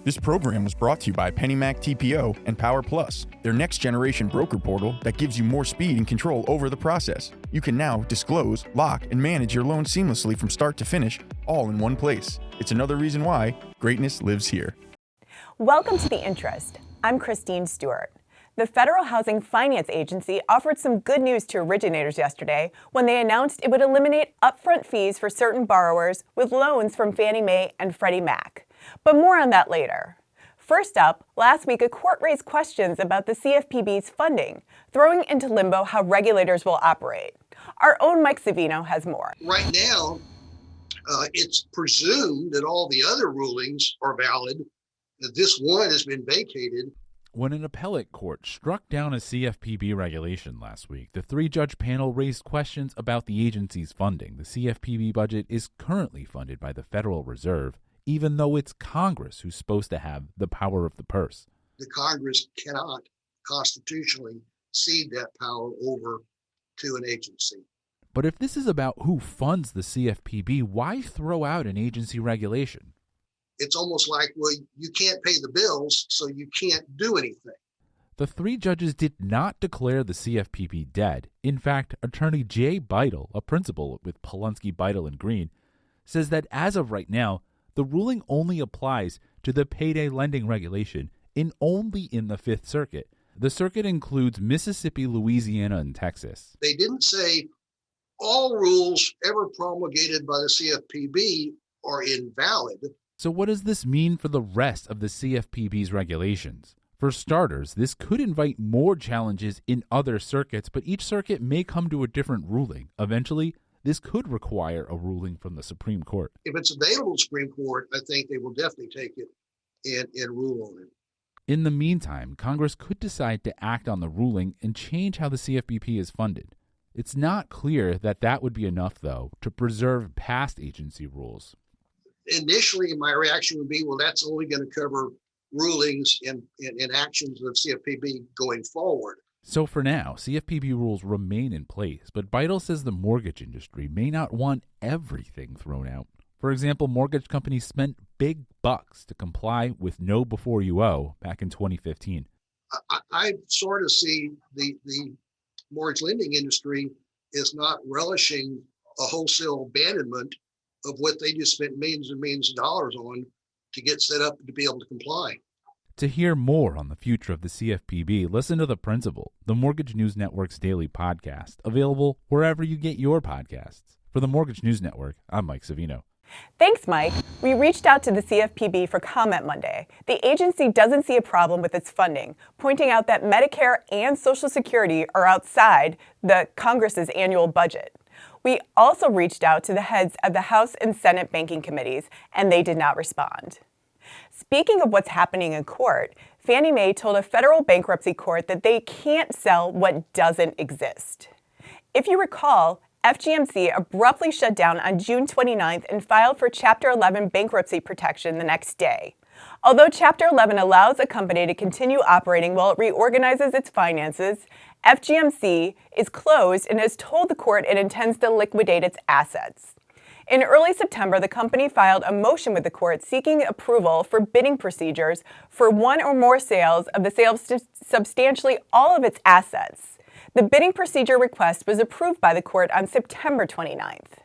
This program was brought to you by PennyMac TPO and Power Plus, their next-generation broker portal that gives you more speed and control over the process. You can now disclose, lock, and manage your loan seamlessly from start to finish, all in one place. It's another reason why greatness lives here. Welcome to The Interest. I'm Christine Stewart. The Federal Housing Finance Agency offered some good news to originators yesterday when they announced it would eliminate upfront fees for certain borrowers with loans from Fannie Mae and Freddie Mac. But more on that later. First up, last week a court raised questions about the CFPB's funding, throwing into limbo how regulators will operate. Our own Mike Savino has more. Right now, it's presumed that all the other rulings are valid, that this one has been vacated. When an appellate court struck down a CFPB regulation last week, the three-judge panel raised questions about the agency's funding. The CFPB budget is currently funded by the Federal Reserve, even though it's Congress who's supposed to have the power of the purse. The Congress cannot constitutionally cede that power over to an agency. But if this is about who funds the CFPB, why throw out an agency regulation? It's almost like, well, you can't pay the bills, so you can't do anything. The three judges did not declare the CFPB dead. In fact, Attorney Jay Beidel, a principal with Polonsky, Beidel, and Green, says that as of right now, the ruling only applies to the payday lending regulation only in the Fifth Circuit. The circuit includes Mississippi, Louisiana, and Texas. They didn't say all rules ever promulgated by the CFPB are invalid. So what does this mean for the rest of the CFPB's regulations? For starters, this could invite more challenges in other circuits, but each circuit may come to a different ruling. Eventually, this could require a ruling from the Supreme Court. If it's available to the Supreme Court, I think they will definitely take it and rule on it. In the meantime, Congress could decide to act on the ruling and change how the CFPB is funded. It's not clear that that would be enough, though, to preserve past agency rules. Initially, my reaction would be, well, that's only going to cover rulings and actions of CFPB going forward. So for now, CFPB rules remain in place, but Beidel says the mortgage industry may not want everything thrown out. For example, mortgage companies spent big bucks to comply with no before you owe back in 2015. I sort of see the mortgage lending industry is not relishing a wholesale abandonment of what they just spent millions and millions of dollars on to get set up to be able to comply. To hear more on the future of the CFPB, listen to The Principal, the Mortgage News Network's daily podcast, available wherever you get your podcasts. For the Mortgage News Network, I'm Mike Savino. Thanks, Mike. We reached out to the CFPB for comment Monday. The agency doesn't see a problem with its funding, pointing out that Medicare and Social Security are outside the Congress's annual budget. We also reached out to the heads of the House and Senate banking committees, and they did not respond. Speaking of what's happening in court, Fannie Mae told a federal bankruptcy court that they can't sell what doesn't exist. If you recall, FGMC abruptly shut down on June 29th and filed for Chapter 11 bankruptcy protection the next day. Although Chapter 11 allows a company to continue operating while it reorganizes its finances, FGMC is closed and has told the court it intends to liquidate its assets. In early September, the company filed a motion with the court seeking approval for bidding procedures for one or more sales of the sale of substantially all of its assets. The bidding procedure request was approved by the court on September 29th.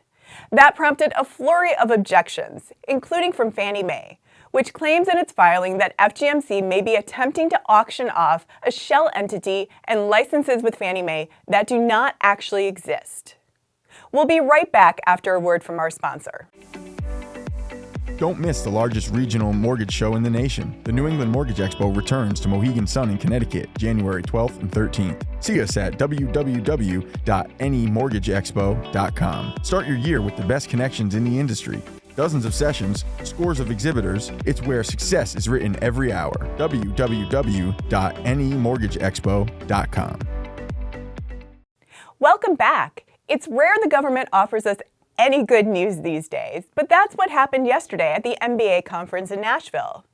That prompted a flurry of objections, including from Fannie Mae, which claims in its filing that FGMC may be attempting to auction off a shell entity and licenses with Fannie Mae that do not actually exist. We'll be right back after a word from our sponsor. Don't miss the largest regional mortgage show in the nation. The New England Mortgage Expo returns to Mohegan Sun in Connecticut, January 12th and 13th. See us at www.nemortgageexpo.com. Start your year with the best connections in the industry. Dozens of sessions, scores of exhibitors. It's where success is written every hour. www.nemortgageexpo.com. Welcome back. It's rare the government offers us any good news these days, but that's what happened yesterday at the MBA conference in Nashville.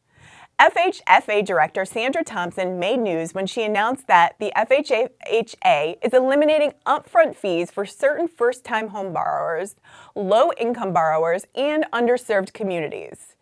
FHFA Director Sandra Thompson made news when she announced that the FHA is eliminating upfront fees for certain first-time home borrowers, low-income borrowers, and underserved communities.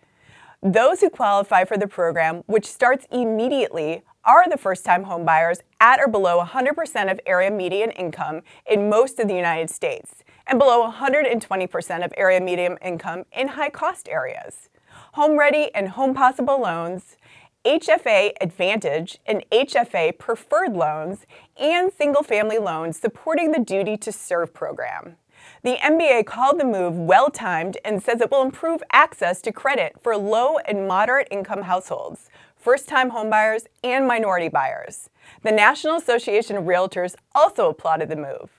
Those who qualify for the program, which starts immediately, are the first-time homebuyers at or below 100% of area median income in most of the United States, and below 120% of area median income in high-cost areas. Home Ready and Home Possible loans, HFA Advantage and HFA Preferred loans, and single-family loans supporting the Duty to Serve program. The MBA called the move well-timed and says it will improve access to credit for low and moderate income households, first-time homebuyers, and minority buyers. The National Association of Realtors also applauded the move.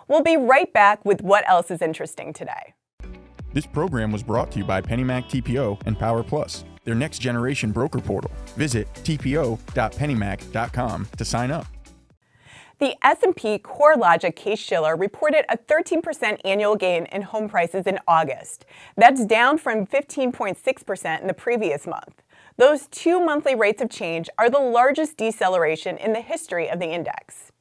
We'll be right back with what else is interesting today. This program was brought to you by PennyMac TPO and Power Plus, their next-generation broker portal. Visit tpo.pennymac.com to sign up. The S&P CoreLogic Case-Shiller reported a 13% annual gain in home prices in August. That's down from 15.6% in the previous month. Those two monthly rates of change are the largest deceleration in the history of the index.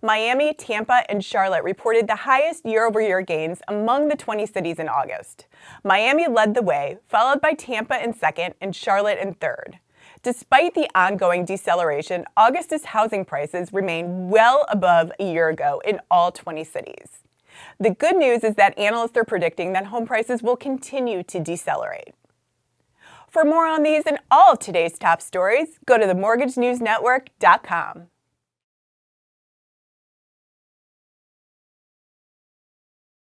Miami, Tampa, and Charlotte reported the highest year-over-year gains among the 20 cities in August. Miami led the way, followed by Tampa in second and Charlotte in third. Despite the ongoing deceleration, August's housing prices remain well above a year ago in all 20 cities. The good news is that analysts are predicting that home prices will continue to decelerate. For more on these and all of today's top stories, go to themortgagenewsnetwork.com.